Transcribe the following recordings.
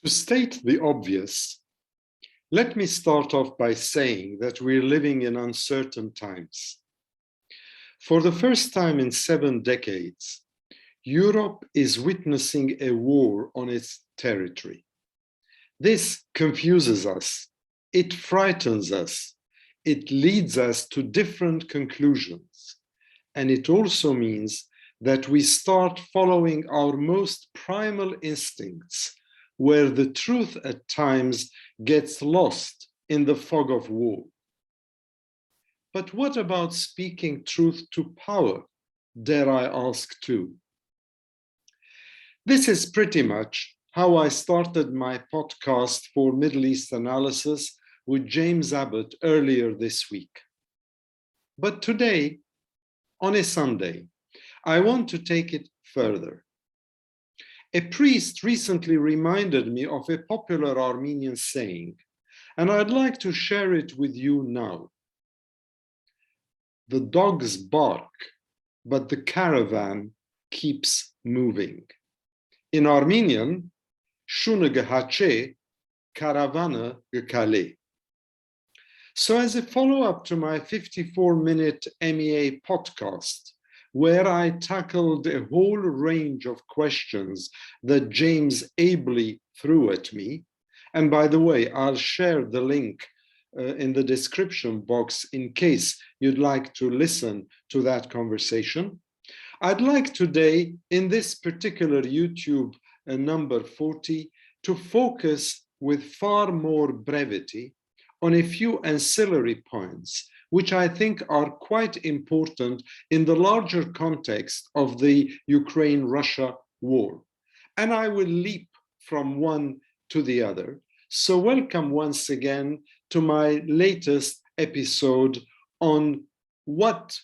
To state the obvious, let me start off by saying that we're living in uncertain times. For the first time in 7 decades, Europe is witnessing a war on its territory. This confuses us, it frightens us, it leads us to different conclusions, and it also means that we start following our most primal instincts, where the truth at times gets lost in the fog of war. But what about speaking truth to power, dare I ask too? This is pretty much how I started my podcast for Middle East analysis with James Abbott earlier this week. But today, on a Sunday, I want to take it further. A priest recently reminded me of a popular Armenian saying, and I'd like to share it with you now. The dogs bark, but the caravan keeps moving. In Armenian, shune ghache, caravana gkale. So as a follow-up to my 54-minute MEA podcast, where I tackled a whole range of questions that James ably threw at me. And by the way, I'll share the link in the description box in case you'd like to listen to that conversation. I'd like today, in this particular YouTube number 40, to focus with far more brevity on a few ancillary points, which I think are quite important in the larger context of the Ukraine-Russia war. And I will leap from one to the other. So welcome once again to my latest episode on what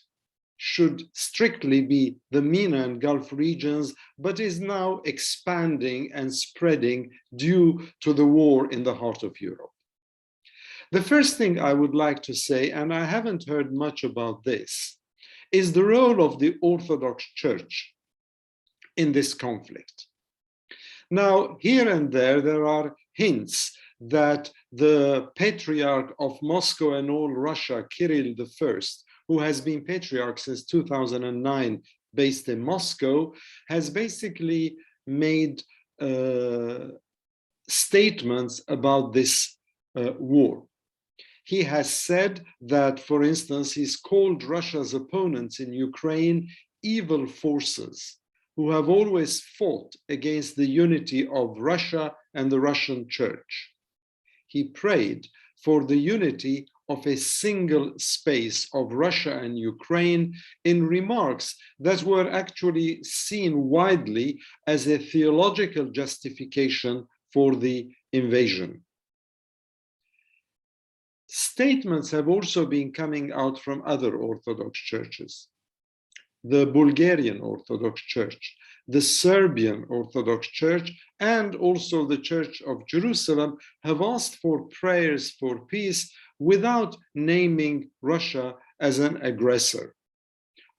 should strictly be the MENA and Gulf regions, but is now expanding and spreading due to the war in the heart of Europe. The first thing I would like to say, and I haven't heard much about this, is the role of the Orthodox Church in this conflict. Now, here and there are hints that the Patriarch of Moscow and all Russia, Kirill I, who has been Patriarch since 2009, based in Moscow, has basically made statements about this war. He has said that, for instance, he's called Russia's opponents in Ukraine evil forces who have always fought against the unity of Russia and the Russian Church. He prayed for the unity of a single space of Russia and Ukraine in remarks that were actually seen widely as a theological justification for the invasion. Statements have also been coming out from other Orthodox churches. The Bulgarian Orthodox Church, the Serbian Orthodox Church, and also the Church of Jerusalem have asked for prayers for peace without naming Russia as an aggressor.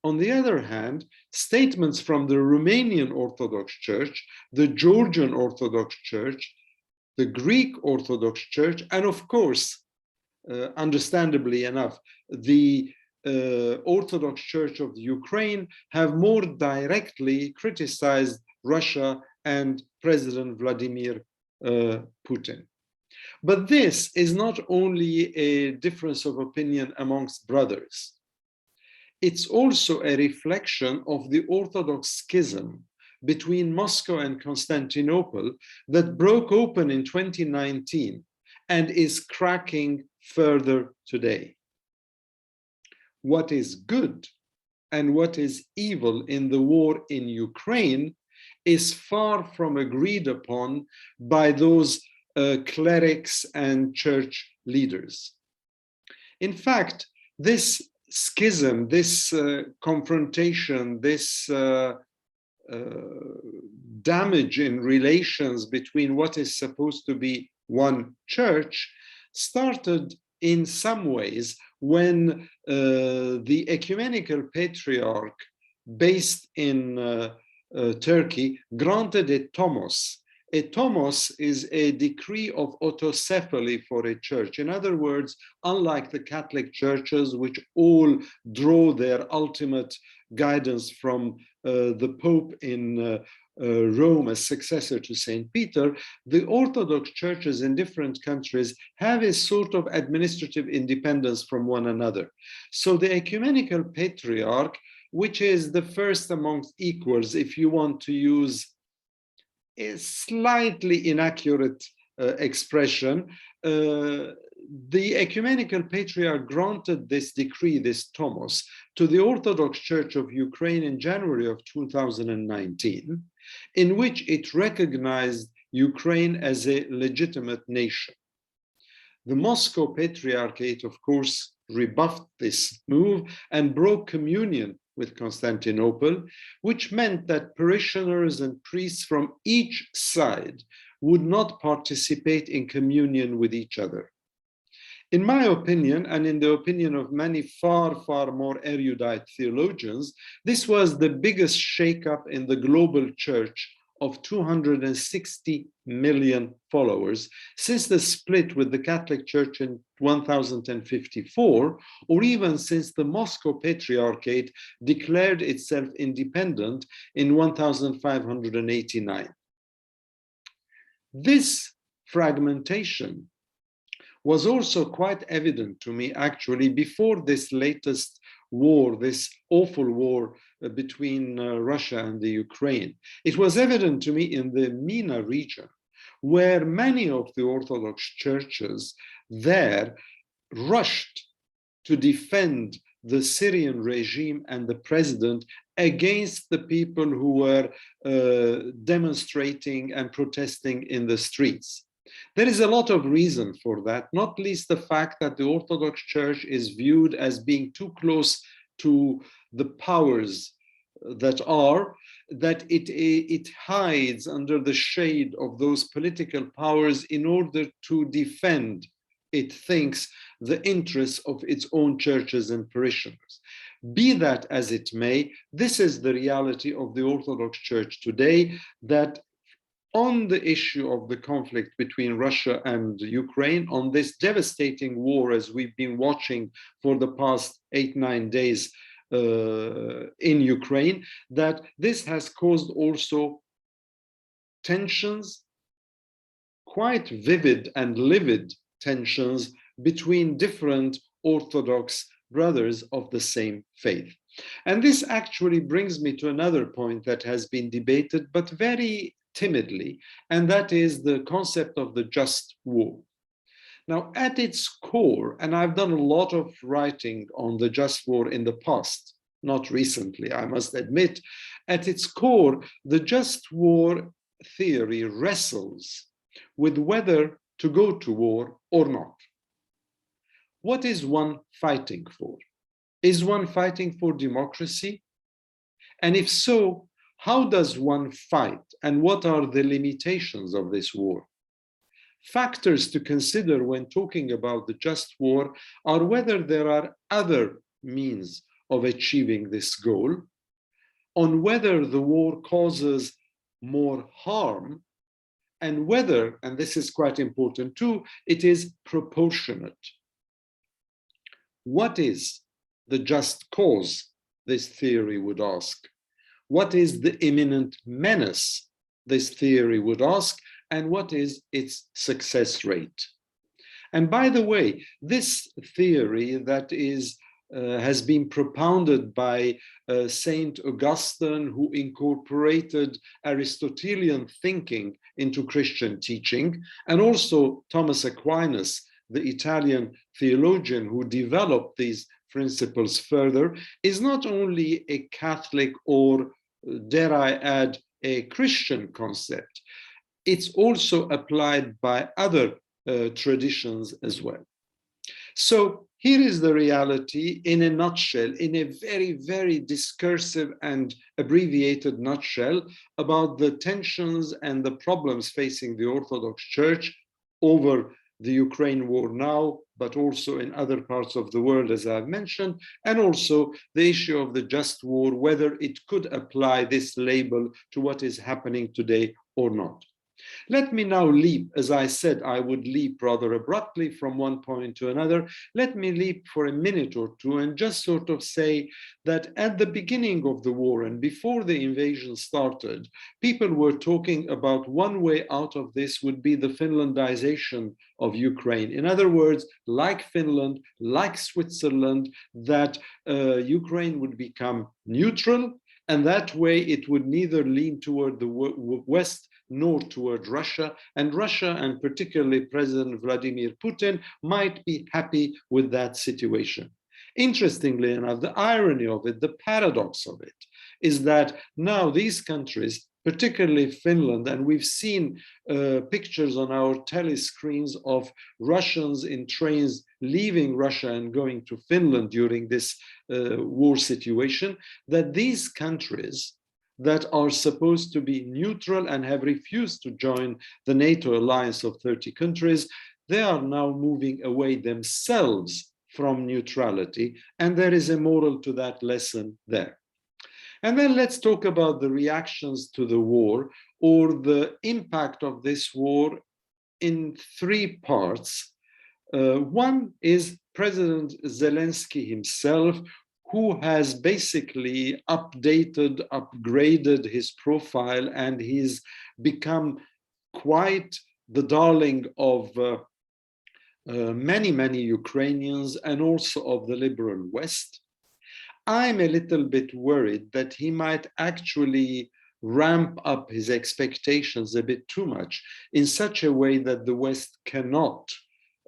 On the other hand, statements from the Romanian Orthodox Church, the Georgian Orthodox Church, the Greek Orthodox Church, and of course, understandably enough, the Orthodox Church of the Ukraine have more directly criticized Russia and President Vladimir Putin. But this is not only a difference of opinion amongst brothers. It's also a reflection of the Orthodox schism between Moscow and Constantinople that broke open in 2019 and is cracking further today. What is good and what is evil in the war in Ukraine is far from agreed upon by those clerics and church leaders. In fact, this schism, this confrontation, this damage in relations between what is supposed to be one church started in some ways when the ecumenical patriarch based in Turkey granted a tomos, A tomos is a decree of autocephaly for a church. In other words, unlike the Catholic churches, which all draw their ultimate guidance from the Pope in Rome as successor to St. Peter, the Orthodox churches in different countries have a sort of administrative independence from one another. So the ecumenical patriarch, which is the first amongst equals, if you want to use a slightly inaccurate expression, the ecumenical patriarch granted this decree, this tomos, to the Orthodox Church of Ukraine in January of 2019, in which it recognized Ukraine as a legitimate nation. The Moscow Patriarchate, of course, rebuffed this move and broke communion with Constantinople, which meant that parishioners and priests from each side would not participate in communion with each other. In my opinion, and in the opinion of many far, far more erudite theologians, this was the biggest shakeup in the global church of 260 million followers since the split with the Catholic Church in 1054, or even since the Moscow Patriarchate declared itself independent in 1589. This fragmentation was also quite evident to me, actually, before this latest war, this awful war between Russia and the Ukraine. It was evident to me in the MENA region, where many of the Orthodox churches there rushed to defend the Syrian regime and the president against the people who were demonstrating and protesting in the streets. There is a lot of reason for that, not least the fact that the Orthodox Church is viewed as being too close to the powers that are, that it hides under the shade of those political powers in order to defend, it thinks, the interests of its own churches and parishioners. Be that as it may, this is the reality of the Orthodox Church today, that on the issue of the conflict between Russia and Ukraine, on this devastating war, as we've been watching for the past 8-9 days in Ukraine, that this has caused also tensions, quite vivid and livid tensions between different Orthodox brothers of the same faith. And this actually brings me to another point that has been debated, but very timidly, and that is the concept of the just war. Now, at its core, and I've done a lot of writing on the just war in the past, not recently, I must admit, at its core, the just war theory wrestles with whether to go to war or not. What is one fighting for? Is one fighting for democracy? And if so, how does one fight, and what are the limitations of this war? Factors to consider when talking about the just war are whether there are other means of achieving this goal, on whether the war causes more harm, and whether, and this is quite important too, it is proportionate. What is the just cause, this theory would ask? What is the imminent menace, this theory would ask, and what is its success rate? And by the way, this theory that has been propounded by Saint Augustine, who incorporated Aristotelian thinking into Christian teaching, and also Thomas Aquinas, the Italian theologian who developed these principles further, is not only a Catholic or, dare I add, a Christian concept. It's also applied by other traditions as well. So here is the reality in a nutshell, in a very, very discursive and abbreviated nutshell, about the tensions and the problems facing the Orthodox Church over the Ukraine war now, but also in other parts of the world, as I've mentioned, and also the issue of the just war, whether it could apply this label to what is happening today or not. Let me now leap, as I said, I would leap rather abruptly from one point to another. Let me leap for a minute or two and just sort of say that at the beginning of the war and before the invasion started, people were talking about one way out of this would be the Finlandization of Ukraine. In other words, like Finland, like Switzerland, that Ukraine would become neutral, and that way it would neither lean toward the West nor toward Russia, and Russia, and particularly President Vladimir Putin, might be happy with that situation. Interestingly enough, the irony of it, the paradox of it, is that now these countries, particularly Finland, and we've seen pictures on our telescreens of Russians in trains leaving Russia and going to Finland during this war situation, that these countries that are supposed to be neutral and have refused to join the NATO alliance of 30 countries, they are now moving away themselves from neutrality, and there is a moral to that lesson there. And then let's talk about the reactions to the war, or the impact of this war, in three parts. One is President Zelensky himself, who has basically upgraded his profile, and he's become quite the darling of many Ukrainians and also of the liberal West. I'm a little bit worried that he might actually ramp up his expectations a bit too much in such a way that the West cannot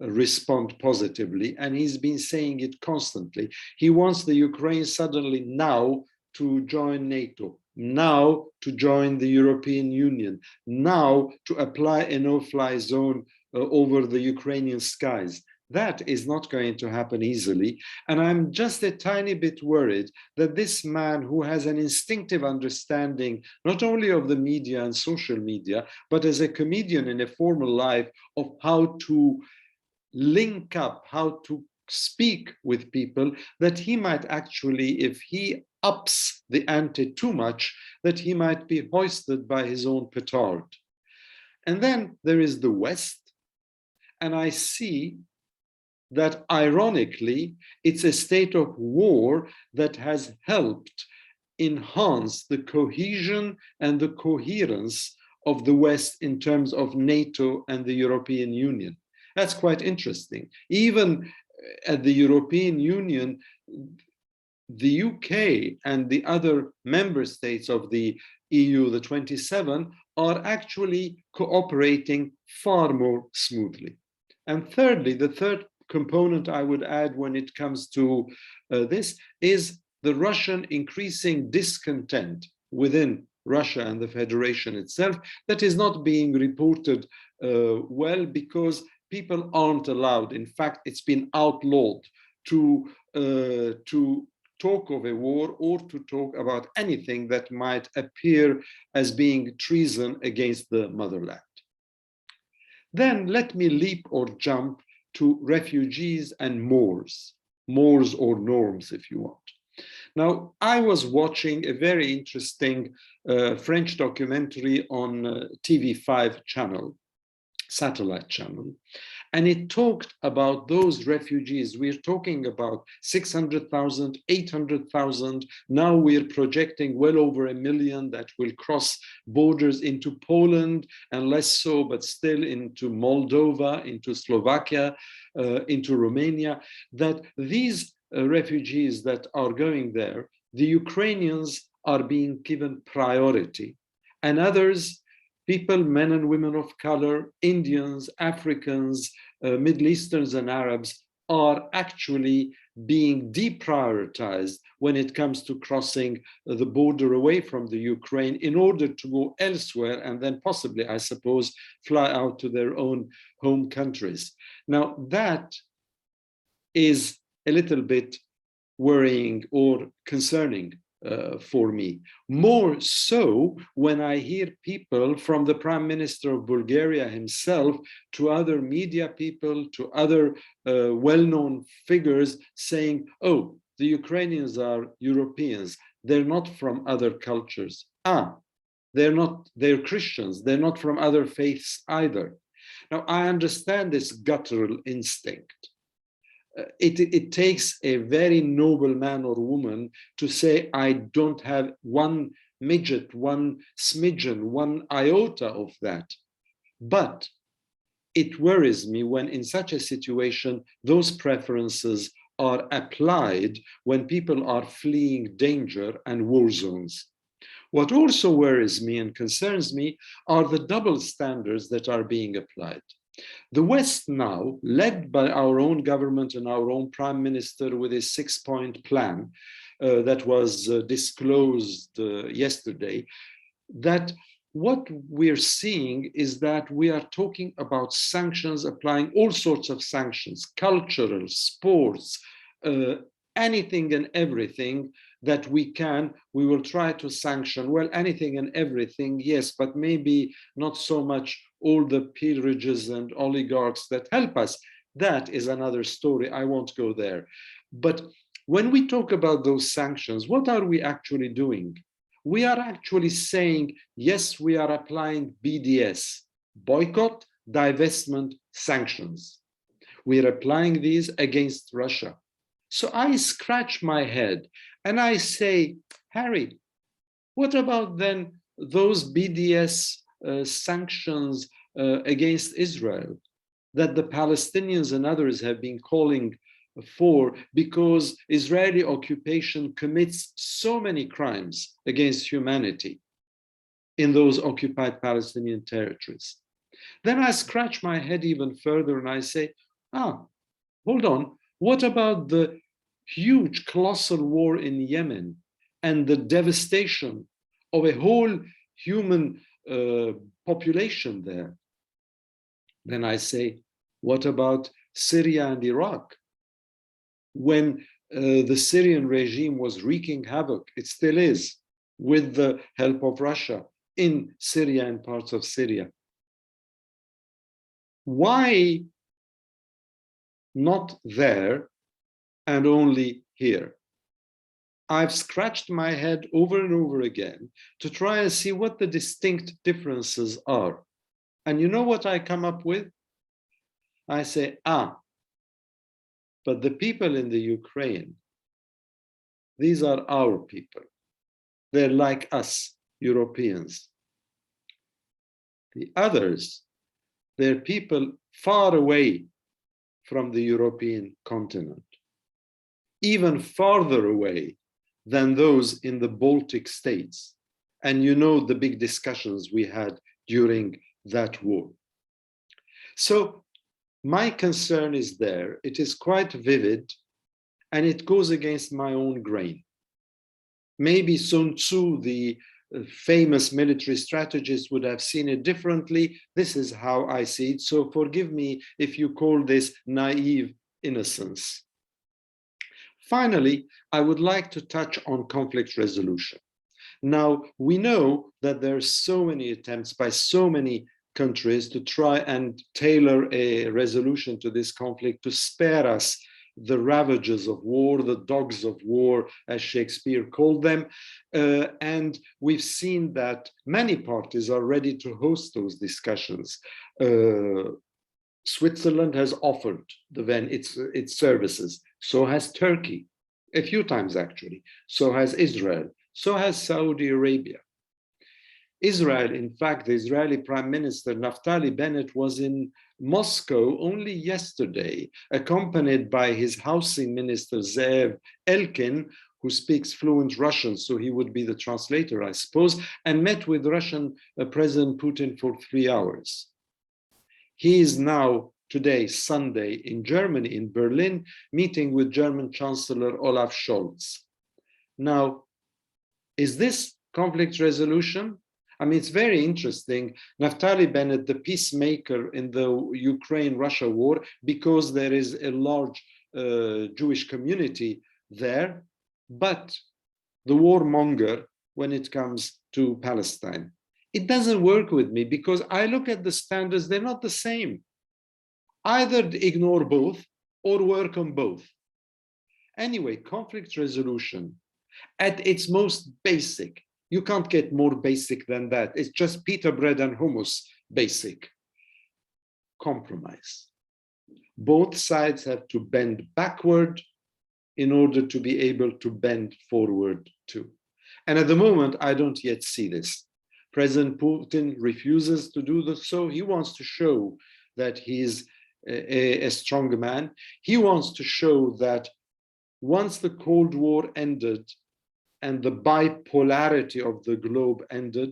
respond positively, and he's been saying it constantly. He wants the Ukraine suddenly now to join NATO, now to join the European Union, now to apply a no-fly zone over the Ukrainian skies. That is not going to happen easily, and I'm just a tiny bit worried that this man, who has an instinctive understanding not only of the media and social media, but as a comedian in a formal life, of how to link up, how to speak with people, that he might actually, if he ups the ante too much, that he might be hoisted by his own petard. And then there is the West, and I see that ironically, it's a state of war that has helped enhance the cohesion and the coherence of the West in terms of NATO and the European Union. That's quite interesting. Even at the European Union, the UK and the other member states of the EU, the 27, are actually cooperating far more smoothly. And thirdly, the third component I would add when it comes to this is the Russian increasing discontent within Russia and the Federation itself that is not being reported well, because people aren't allowed. In fact, it's been outlawed to talk of a war or to talk about anything that might appear as being treason against the motherland. Then let me leap or jump to refugees and mores or norms, if you want. Now, I was watching a very interesting French documentary on TV5 channel, satellite channel, and it talked about those refugees. We're talking about 600,000, 800,000. Now we're projecting well over 1 million that will cross borders into Poland, and less so, but still into Moldova, into Slovakia, into Romania, that these refugees that are going there, the Ukrainians are being given priority, and others, people, men and women of color, Indians, Africans, Middle Easterns and Arabs, are actually being deprioritized when it comes to crossing the border away from the Ukraine in order to go elsewhere and then possibly, I suppose, fly out to their own home countries. Now, that is a little bit worrying or concerning for me. More so when I hear people, from the Prime Minister of Bulgaria himself to other media people, to other well-known figures, saying, oh, the Ukrainians are Europeans, they're not from other cultures. they're Christians, they're not from other faiths either. Now, I understand this guttural instinct. It takes a very noble man or woman to say, I don't have one midget, one smidgen, one iota of that. But it worries me when in such a situation, those preferences are applied when people are fleeing danger and war zones. What also worries me and concerns me are the double standards that are being applied. The West now, led by our own government and our own prime minister with his 6-point plan that was disclosed yesterday, that what we're seeing is that we are talking about sanctions, applying all sorts of sanctions, cultural, sports, anything and everything that we can, we will try to sanction. Well, anything and everything, yes, but maybe not so much all the peerages and oligarchs that help us. That is another story. I won't go there. But when we talk about those sanctions, what are we actually doing? We are actually saying, yes, we are applying BDS, boycott, divestment, sanctions. We are applying these against Russia. So I scratch my head and I say, Harry, what about then those BDS sanctions against Israel that the Palestinians and others have been calling for, because Israeli occupation commits so many crimes against humanity in those occupied Palestinian territories? Then I scratch my head even further and I say, hold on, what about the huge colossal war in Yemen and the devastation of a whole human population there? Then I say, what about Syria and Iraq? When the Syrian regime was wreaking havoc, it still is, with the help of Russia in Syria and parts of Syria. Why not there and only here? I've scratched my head over and over again to try and see what the distinct differences are. And you know what I come up with? I say, but the people in the Ukraine, these are our people. They're like us, Europeans. The others, they're people far away from the European continent, even farther away than those in the Baltic states. And you know the big discussions we had during that war. So my concern is there. It is quite vivid, and it goes against my own grain. Maybe Sun Tzu, the famous military strategist, would have seen it differently. This is how I see it. So forgive me if you call this naive innocence. Finally, I would like to touch on conflict resolution. Now, we know that there are so many attempts by so many countries to try and tailor a resolution to this conflict to spare us the ravages of war, the dogs of war, as Shakespeare called them. And we've seen that many parties are ready to host those discussions. Switzerland has offered its services. So has Turkey, a few times actually. So has Israel. So has Saudi Arabia. Israel, in fact, the Israeli Prime Minister Naftali Bennett was in Moscow only yesterday, accompanied by his housing minister Zeev Elkin, who speaks fluent Russian, so he would be the translator, I suppose, and met with Russian President Putin for 3 hours. He is now, today, Sunday, in Germany, in Berlin, meeting with German Chancellor Olaf Scholz. Now, is this conflict resolution? I mean, it's very interesting. Naftali Bennett, the peacemaker in the Ukraine-Russia war, because there is a large Jewish community there, but the warmonger when it comes to Palestine. It doesn't work with me because I look at the standards, they're not the same. Either ignore both or work on both. Anyway, conflict resolution, at its most basic, You can't get more basic than that. It's just pita bread and hummus basic. Compromise. Both sides have to bend backward in order to be able to bend forward too. And at the moment, I don't yet see this. President Putin refuses to do this, so he wants to show that he's a strong man. He wants to show that once the Cold War ended and the bipolarity of the globe ended,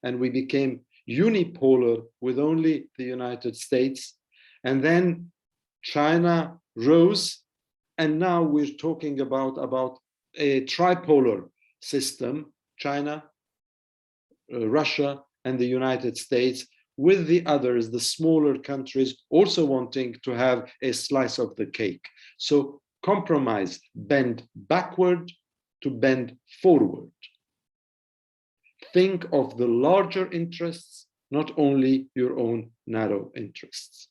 and we became unipolar with only the United States, and then China rose, and now we're talking about a tripolar system, China, Russia, and the United States, with the others, the smaller countries, also wanting to have a slice of the cake. So compromise, bend backward to bend forward. Think of the larger interests, not only your own narrow interests.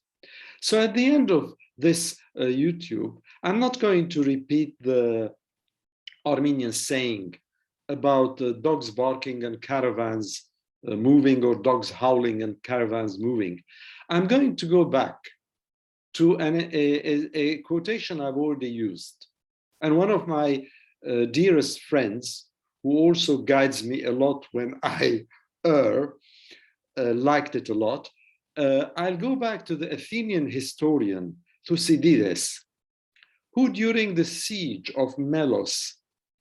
So at the end of this YouTube, I'm not going to repeat the Armenian saying about dogs barking and caravans moving, or dogs howling and caravans moving. I'm going to go back to a quotation I've already used. And one of my dearest friends, who also guides me a lot when I err, liked it a lot. I'll go back to the Athenian historian Thucydides, who during the siege of Melos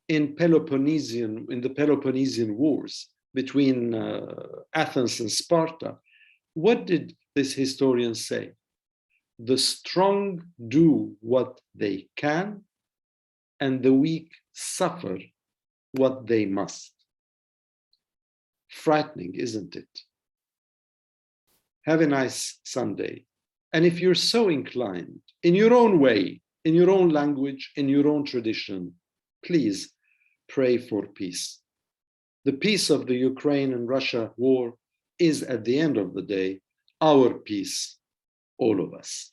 in the Peloponnesian Wars between Athens and Sparta, what did this historian say? The strong do what they can, and the weak suffer what they must. Frightening, isn't it? Have a nice Sunday. And if you're so inclined, in your own way, in your own language, in your own tradition, please pray for peace. The peace of the Ukraine and Russia war is, at the end of the day, our peace, all of us.